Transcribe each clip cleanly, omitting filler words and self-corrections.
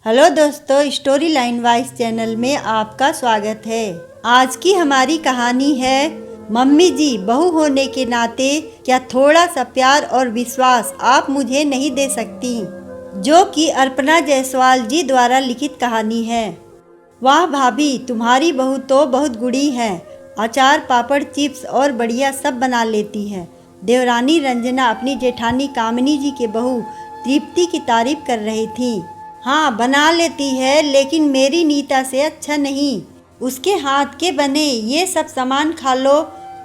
Hello दोस्तों, story line wise channel में आपका स्वागत है। आज की हमारी कहानी है मम्मी जी, बहू होने के नाते क्या थोड़ा सा प्यार और विश्वास आप मुझे नहीं दे सकती, जो कि अर्पणा जायसवाल जी द्वारा लिखित कहानी है। वाह भाभी, तुम्हारी बहू तो बहुत गुड़ी है। अचार, पापड़, चिप्स और बढ़िया सब बना लेती है। देवरानी रंजना अपनी जेठानी कामिनी जी के बहू तृप्ति की तारीफ कर रही थी। हाँ, बना लेती है, लेकिन मेरी नीता से अच्छा नहीं। उसके हाथ के बने ये सब सामान खा लो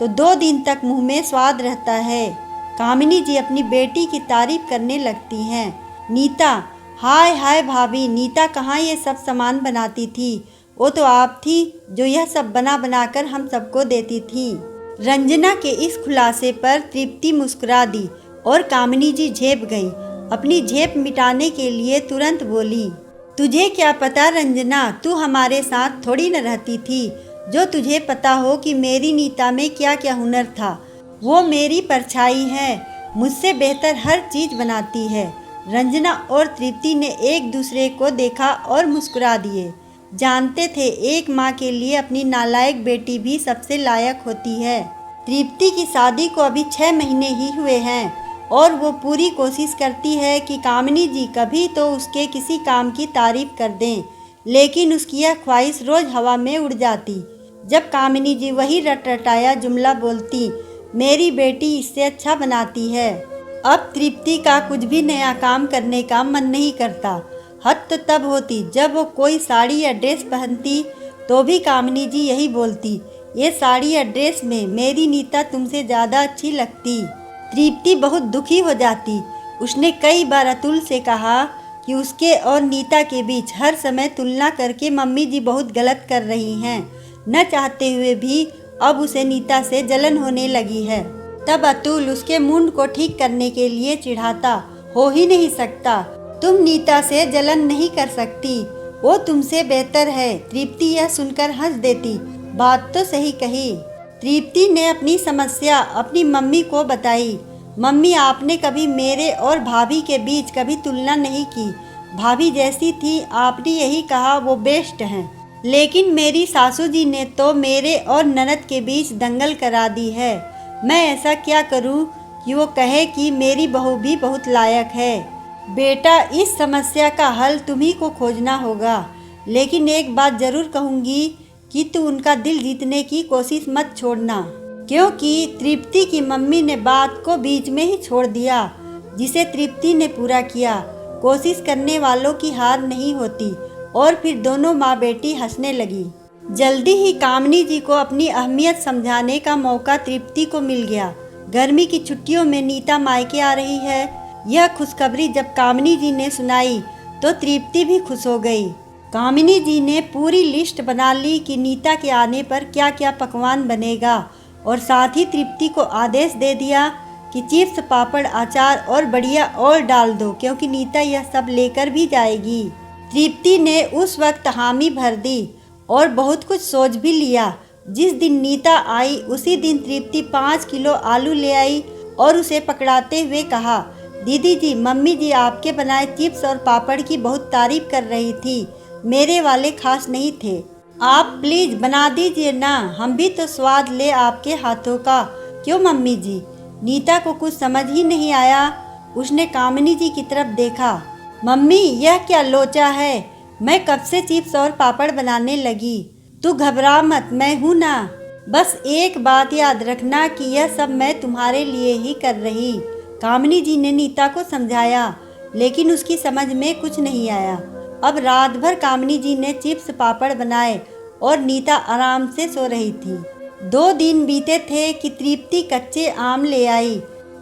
तो 2 दिन तक मुंह में स्वाद रहता है। कामिनी जी अपनी बेटी की तारीफ करने लगती हैं। नीता, हाय हाय भाभी, नीता कहाँ ये सब सामान बनाती थी? वो तो आप थी जो यह सब बना बना कर हम सबको देती थी। रंजना के इस खुलासे पर तृप्ति मुस्कुरा दी और कामिनी जी झेप गई। अपनी झेप मिटाने के लिए तुरंत बोली, तुझे क्या पता रंजना, तू हमारे साथ थोड़ी न रहती थी जो तुझे पता हो कि मेरी नीता में क्या क्या हुनर था। वो मेरी परछाई है, मुझसे बेहतर हर चीज़ बनाती है। रंजना और तृप्ति ने एक दूसरे को देखा और मुस्कुरा दिए। जानते थे एक माँ के लिए अपनी नालायक बेटी भी सबसे लायक होती है। तृप्ति की शादी को अभी 6 महीने ही हुए हैं और वो पूरी कोशिश करती है कि कामिनी जी कभी तो उसके किसी काम की तारीफ कर दें, लेकिन उसकी यह ख्वाहिश रोज़ हवा में उड़ जाती। जब कामिनी जी वही रटरटाया जुमला बोलती, मेरी बेटी इससे अच्छा बनाती है। अब तृप्ति का कुछ भी नया काम करने का मन नहीं करता। हद तो तब होती जब वो कोई साड़ी या ड्रेस पहनती तो भी कामिनी जी यही बोलती, ये साड़ी या ड्रेस में मेरी नीता तुमसे ज़्यादा अच्छी लगती। तृप्ति बहुत दुखी हो जाती। उसने कई बार अतुल से कहा कि उसके और नीता के बीच हर समय तुलना करके मम्मी जी बहुत गलत कर रही हैं। न चाहते हुए भी अब उसे नीता से जलन होने लगी है। तब अतुल उसके मुंड को ठीक करने के लिए चिढ़ाता, हो ही नहीं सकता, तुम नीता से जलन नहीं कर सकती, वो तुमसे बेहतर है। तृप्ति यह सुनकर हंस देती, बात तो सही कही। तृप्ति ने अपनी समस्या अपनी मम्मी को बताई। मम्मी, आपने कभी मेरे और भाभी के बीच कभी तुलना नहीं की। भाभी जैसी थी आपने यही कहा वो बेस्ट हैं, लेकिन मेरी सासू जी ने तो मेरे और ननद के बीच दंगल करा दी है। मैं ऐसा क्या करूं कि वो कहे कि मेरी बहू भी बहुत लायक है। बेटा, इस समस्या का हल तुम्ही को खोजना होगा, लेकिन एक बात ज़रूर कहूँगी कि तू उनका दिल जीतने की कोशिश मत छोड़ना। क्योंकि तृप्ति की मम्मी ने बात को बीच में ही छोड़ दिया, जिसे तृप्ति ने पूरा किया। कोशिश करने वालों की हार नहीं होती। और फिर दोनों माँ बेटी हंसने लगी। जल्दी ही कामिनी जी को अपनी अहमियत समझाने का मौका तृप्ति को मिल गया। गर्मी की छुट्टियों में नीता मायके आ रही है। यह खुशखबरी जब कामिनी जी ने सुनाई तो तृप्ति भी खुश हो गई। कामिनी जी ने पूरी लिस्ट बना ली कि नीता के आने पर क्या क्या पकवान बनेगा, और साथ ही तृप्ति को आदेश दे दिया कि चिप्स, पापड़, अचार और बढ़िया और डाल दो, क्योंकि नीता यह सब लेकर भी जाएगी। तृप्ति ने उस वक्त हामी भर दी और बहुत कुछ सोच भी लिया। जिस दिन नीता आई उसी दिन तृप्ति 5 किलो आलू ले आई और उसे पकड़ाते हुए कहा, दीदी जी, मम्मी जी आपके बनाए चिप्स और पापड़ की बहुत तारीफ कर रही थी, मेरे वाले खास नहीं थे। आप प्लीज़ बना दीजिए ना, हम भी तो स्वाद ले आपके हाथों का। क्यों मम्मी जी? नीता को कुछ समझ ही नहीं आया। उसने कामिनी जी की तरफ देखा। मम्मी, यह क्या लोचा है? मैं कब से चिप्स और पापड़ बनाने लगी। तू घबरा मत, मैं हूँ ना। बस एक बात याद रखना कि यह सब मैं तुम्हारे लिए ही कर रही। कामिनी जी ने नीता को समझाया, लेकिन उसकी समझ में कुछ नहीं आया। अब रात भर कामिनी जी ने चिप्स पापड़ बनाए और नीता आराम से सो रही थी। 2 दिन बीते थे कि तृप्ति कच्चे आम ले आई।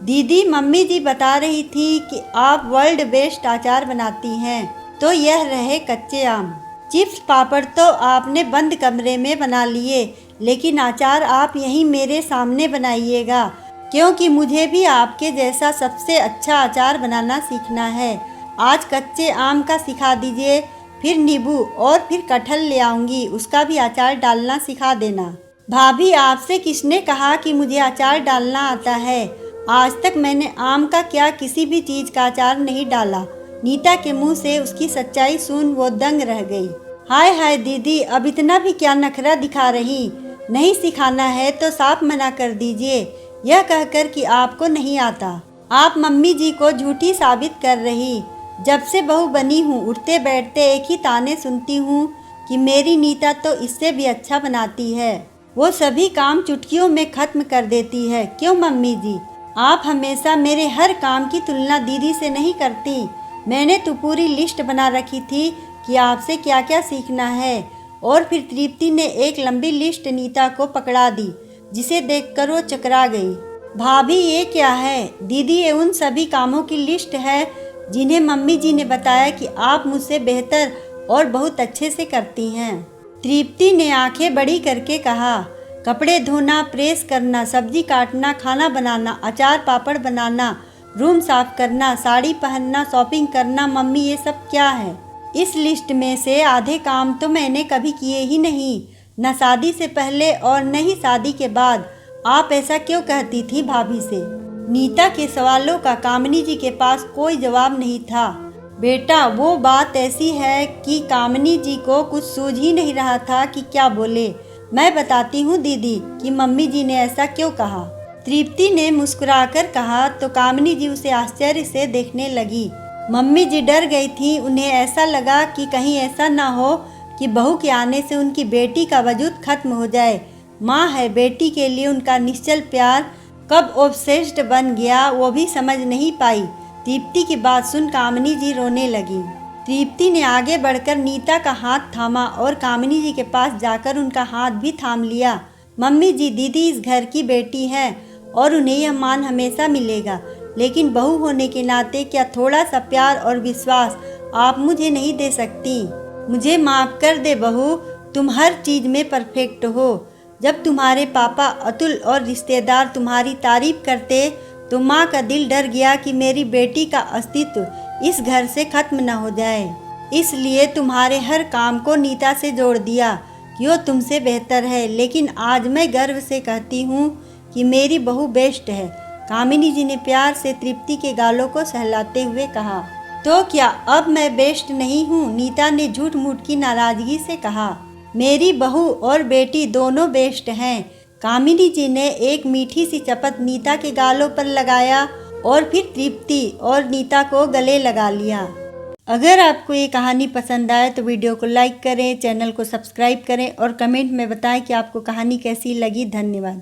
दीदी, मम्मी जी बता रही थी कि आप वर्ल्ड बेस्ट अचार बनाती हैं, तो यह रहे कच्चे आम। चिप्स पापड़ तो आपने बंद कमरे में बना लिए, लेकिन अचार आप यहीं मेरे सामने बनाइएगा, क्योंकि मुझे भी आपके जैसा सबसे अच्छा अचार बनाना सीखना है। आज कच्चे आम का सिखा दीजिए, फिर नींबू और फिर कटहल ले आऊँगी, उसका भी अचार डालना सिखा देना। भाभी, आपसे किसने कहा कि मुझे अचार डालना आता है? आज तक मैंने आम का क्या किसी भी चीज़ का अचार नहीं डाला। नीता के मुंह से उसकी सच्चाई सुन वो दंग रह गई। हाय हाय दीदी, अब इतना भी क्या नखरा दिखा रही, नहीं सिखाना है तो साफ मना कर दीजिए। यह कहकर कि आपको नहीं आता, आप मम्मी जी को झूठी साबित कर रही। जब से बहू बनी हूँ उठते बैठते एक ही ताने सुनती हूँ कि मेरी नीता तो इससे भी अच्छा बनाती है, वो सभी काम चुटकियों में खत्म कर देती है। क्यों मम्मी जी, आप हमेशा मेरे हर काम की तुलना दीदी से नहीं करती? मैंने तो पूरी लिस्ट बना रखी थी कि आपसे क्या क्या सीखना है। और फिर तृप्ति ने एक लंबी लिस्ट नीता को पकड़ा दी, जिसे देखकर वो चकरा गई। भाभी ये क्या है? दीदी ये उन सभी कामों की लिस्ट है जिन्हें मम्मी जी ने बताया कि आप मुझसे बेहतर और बहुत अच्छे से करती हैं। तृप्ति ने आंखें बड़ी करके कहा, कपड़े धोना, प्रेस करना, सब्जी काटना, खाना बनाना, अचार पापड़ बनाना, रूम साफ करना, साड़ी पहनना, शॉपिंग करना, मम्मी ये सब क्या है? इस लिस्ट में से आधे काम तो मैंने कभी किए ही नहीं, न शादी से पहले और न ही शादी के बाद। आप ऐसा क्यों कहती थी भाभी से? नीता के सवालों का कामिनी जी के पास कोई जवाब नहीं था। बेटा, वो बात ऐसी है कि कामिनी जी को कुछ सूझ ही नहीं रहा था कि क्या बोले। मैं बताती हूँ दीदी कि मम्मी जी ने ऐसा क्यों कहा। तृप्ति ने मुस्कुराकर कहा तो कामिनी जी उसे आश्चर्य से देखने लगी। मम्मी जी डर गई थी। उन्हें ऐसा लगा कि कहीं ऐसा ना हो कि बहू के आने से उनकी बेटी का वजूद खत्म हो जाए। माँ है, बेटी के लिए उनका निश्चल प्यार कब ऑब्सेस्ड बन गया वो भी समझ नहीं पाई। तृप्ति की बात सुन कामिनी जी रोने लगी। तृप्ति ने आगे बढ़कर नीता का हाथ थामा और कामिनी जी के पास जाकर उनका हाथ भी थाम लिया। मम्मी जी, दीदी इस घर की बेटी है और उन्हें यह मान हमेशा मिलेगा, लेकिन बहू होने के नाते क्या थोड़ा सा प्यार और विश्वास आप मुझे नहीं दे सकती? मुझे माफ़ कर दे बहू, तुम हर चीज़ में परफेक्ट हो। जब तुम्हारे पापा अतुल और रिश्तेदार तुम्हारी तारीफ करते तो माँ का दिल डर गया कि मेरी बेटी का अस्तित्व इस घर से खत्म न हो जाए। इसलिए तुम्हारे हर काम को नीता से जोड़ दिया कि वो तुमसे बेहतर है। लेकिन आज मैं गर्व से कहती हूँ कि मेरी बहू बेस्ट है। कामिनी जी ने प्यार से तृप्ति के गालों को सहलाते हुए कहा। तो क्या अब मैं बेस्ट नहीं हूँ? नीता ने झूठ मूठ की नाराजगी से कहा। मेरी बहू और बेटी दोनों बेस्ट हैं। कामिनी जी ने एक मीठी सी चपत नीता के गालों पर लगाया और फिर तृप्ति और नीता को गले लगा लिया। अगर आपको ये कहानी पसंद आए तो वीडियो को लाइक करें, चैनल को सब्सक्राइब करें और कमेंट में बताएं कि आपको कहानी कैसी लगी। धन्यवाद।